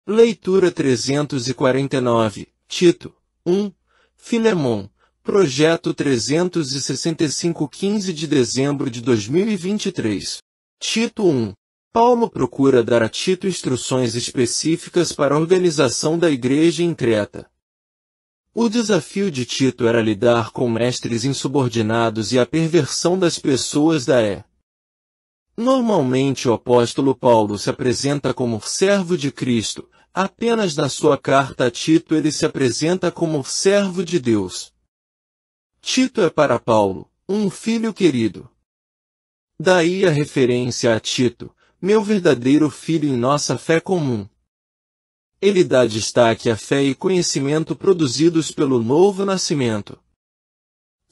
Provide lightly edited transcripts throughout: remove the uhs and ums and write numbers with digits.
Leitura 349, Tito, 1, Filemon, Projeto 365 15 de dezembro de 2023. Tito 1. Paulo procura dar a Tito instruções específicas para a organização da igreja em Creta. O desafio de Tito era lidar com mestres insubordinados e a perversão das pessoas da É. Normalmente o apóstolo Paulo se apresenta como servo de Cristo, apenas na sua carta a Tito ele se apresenta como servo de Deus. Tito é para Paulo, um filho querido. Daí a referência a Tito, meu verdadeiro filho em nossa fé comum. Ele dá destaque à fé e conhecimento produzidos pelo novo nascimento.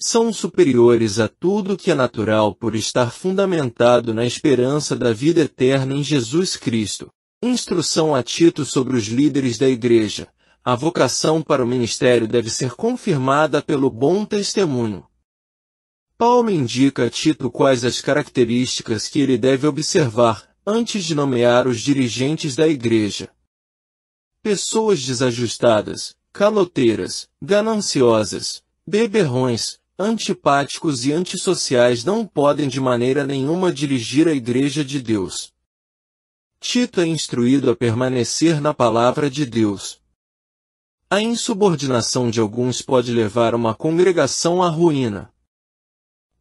São superiores a tudo que é natural por estar fundamentado na esperança da vida eterna em Jesus Cristo. Instrução a Tito sobre os líderes da igreja. A vocação para o ministério deve ser confirmada pelo bom testemunho. Paulo indica a Tito quais as características que ele deve observar antes de nomear os dirigentes da igreja. Pessoas desajustadas, caloteiras, gananciosas, beberrões, antipáticos e antissociais não podem de maneira nenhuma dirigir a igreja de Deus. Tito é instruído a permanecer na palavra de Deus. A insubordinação de alguns pode levar uma congregação à ruína.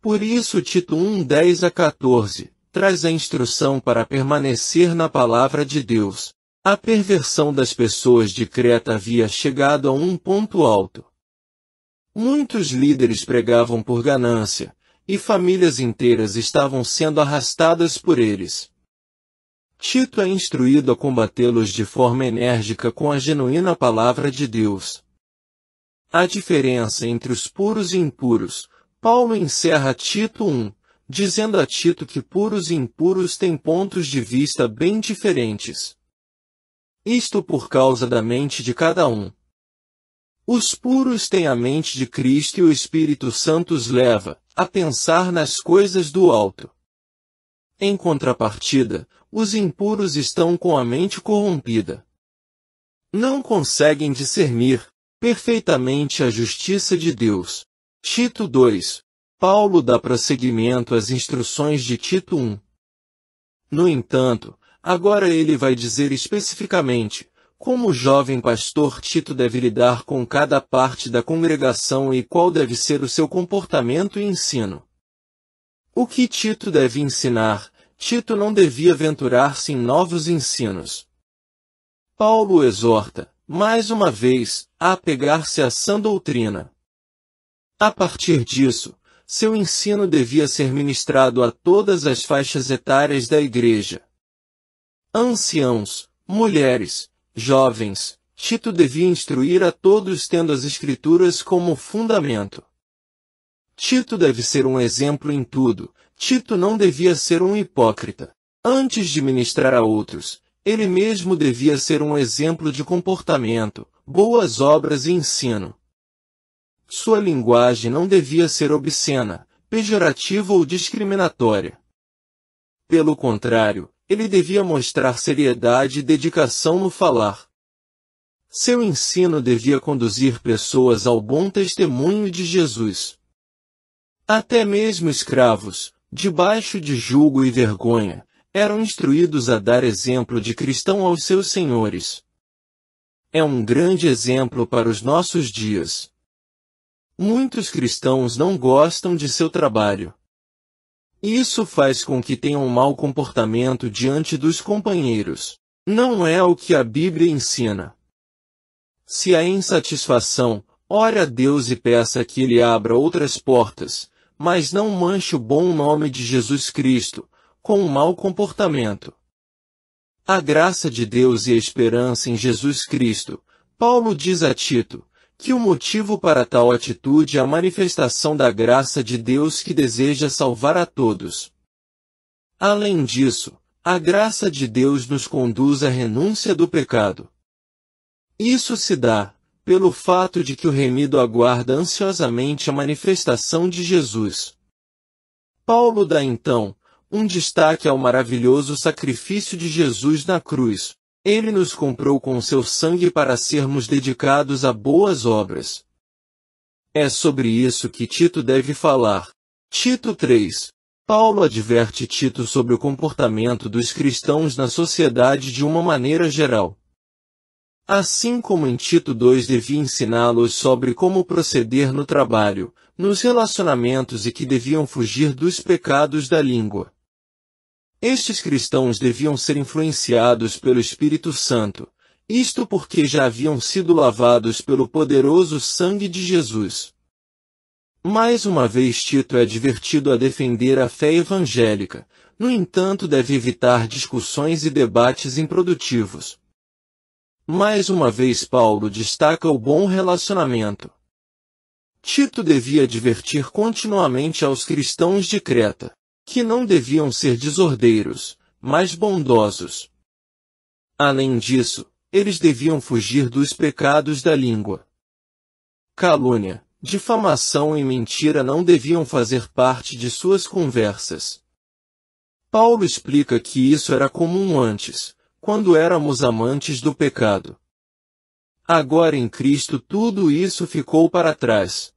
Por isso Tito 1, 10 a 14, traz a instrução para permanecer na palavra de Deus. A perversão das pessoas de Creta havia chegado a um ponto alto. Muitos líderes pregavam por ganância, e famílias inteiras estavam sendo arrastadas por eles. Tito é instruído a combatê-los de forma enérgica com a genuína palavra de Deus. A diferença entre os puros e impuros. Paulo encerra Tito 1, dizendo a Tito que puros e impuros têm pontos de vista bem diferentes. Isto por causa da mente de cada um. Os puros têm a mente de Cristo e o Espírito Santo os leva a pensar nas coisas do alto. Em contrapartida, os impuros estão com a mente corrompida. Não conseguem discernir perfeitamente a justiça de Deus. Tito 2. Paulo dá prosseguimento às instruções de Tito 1. No entanto, agora ele vai dizer especificamente como o jovem pastor Tito deve lidar com cada parte da congregação e qual deve ser o seu comportamento e ensino. O que Tito deve ensinar? Tito não devia aventurar-se em novos ensinos. Paulo exorta, mais uma vez, a apegar-se à sã doutrina. A partir disso, seu ensino devia ser ministrado a todas as faixas etárias da igreja. Anciãos, mulheres, jovens, Tito devia instruir a todos tendo as Escrituras como fundamento. Tito deve ser um exemplo em tudo. Tito não devia ser um hipócrita. Antes de ministrar a outros, ele mesmo devia ser um exemplo de comportamento, boas obras e ensino. Sua linguagem não devia ser obscena, pejorativa ou discriminatória. Pelo contrário, ele devia mostrar seriedade e dedicação no falar. Seu ensino devia conduzir pessoas ao bom testemunho de Jesus. Até mesmo escravos, debaixo de jugo e vergonha, eram instruídos a dar exemplo de cristão aos seus senhores. É um grande exemplo para os nossos dias. Muitos cristãos não gostam de seu trabalho. Isso faz com que tenham um mau comportamento diante dos companheiros. Não é o que a Bíblia ensina. Se há insatisfação, ore a Deus e peça que Ele abra outras portas, mas não manche o bom nome de Jesus Cristo com um mau comportamento. A graça de Deus e a esperança em Jesus Cristo. Paulo diz a Tito que o motivo para tal atitude é a manifestação da graça de Deus que deseja salvar a todos. Além disso, a graça de Deus nos conduz à renúncia do pecado. Isso se dá pelo fato de que o remido aguarda ansiosamente a manifestação de Jesus. Paulo dá então um destaque ao maravilhoso sacrifício de Jesus na cruz. Ele nos comprou com seu sangue para sermos dedicados a boas obras. É sobre isso que Tito deve falar. Tito 3. Paulo adverte Tito sobre o comportamento dos cristãos na sociedade de uma maneira geral. Assim como em Tito 2 devia ensiná-los sobre como proceder no trabalho, nos relacionamentos e que deviam fugir dos pecados da língua. Estes cristãos deviam ser influenciados pelo Espírito Santo, isto porque já haviam sido lavados pelo poderoso sangue de Jesus. Mais uma vez Tito é advertido a defender a fé evangélica, no entanto deve evitar discussões e debates improdutivos. Mais uma vez Paulo destaca o bom relacionamento. Tito devia advertir continuamente aos cristãos de Creta, que não deviam ser desordeiros, mas bondosos. Além disso, eles deviam fugir dos pecados da língua. Calúnia, difamação e mentira não deviam fazer parte de suas conversas. Paulo explica que isso era comum antes, quando éramos amantes do pecado. Agora em Cristo tudo isso ficou para trás.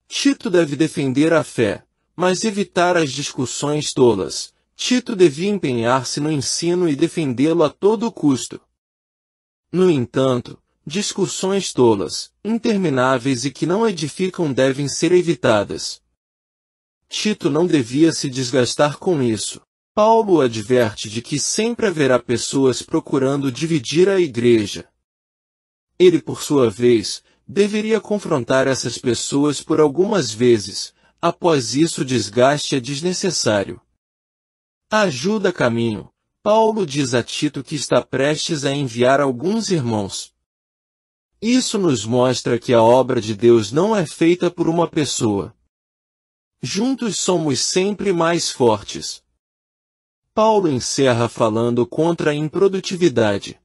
Tito deve defender a fé, mas evitar as discussões tolas. Tito devia empenhar-se no ensino e defendê-lo a todo custo. No entanto, discussões tolas, intermináveis e que não edificam devem ser evitadas. Tito não devia se desgastar com isso. Paulo adverte de que sempre haverá pessoas procurando dividir a igreja. Ele, por sua vez, deveria confrontar essas pessoas por algumas vezes. Após isso o desgaste é desnecessário. Ajuda a caminho. Paulo diz a Tito que está prestes a enviar alguns irmãos. Isso nos mostra que a obra de Deus não é feita por uma pessoa. Juntos somos sempre mais fortes. Paulo encerra falando contra a improdutividade.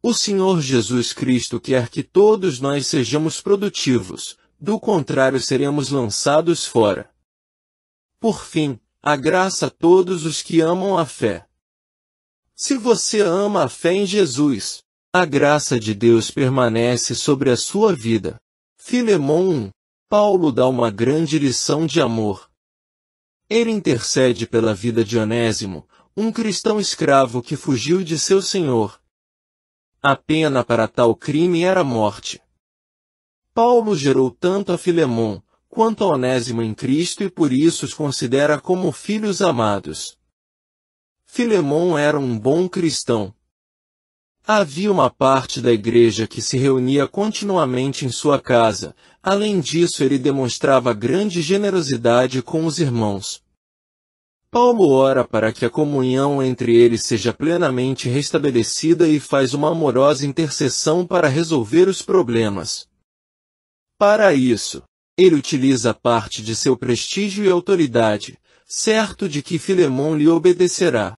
O Senhor Jesus Cristo quer que todos nós sejamos produtivos, do contrário seremos lançados fora. Por fim, a graça a todos os que amam a fé. Se você ama a fé em Jesus, a graça de Deus permanece sobre a sua vida. Filemão 1. Paulo dá uma grande lição de amor. Ele intercede pela vida de Onésimo, um cristão escravo que fugiu de seu senhor. A pena para tal crime era a morte. Paulo gerou tanto a Filemão, quanto a Onésimo em Cristo e por isso os considera como filhos amados. Filemão era um bom cristão. Havia uma parte da igreja que se reunia continuamente em sua casa, além disso ele demonstrava grande generosidade com os irmãos. Paulo ora para que a comunhão entre eles seja plenamente restabelecida e faz uma amorosa intercessão para resolver os problemas. Para isso, ele utiliza parte de seu prestígio e autoridade, certo de que Filemão lhe obedecerá.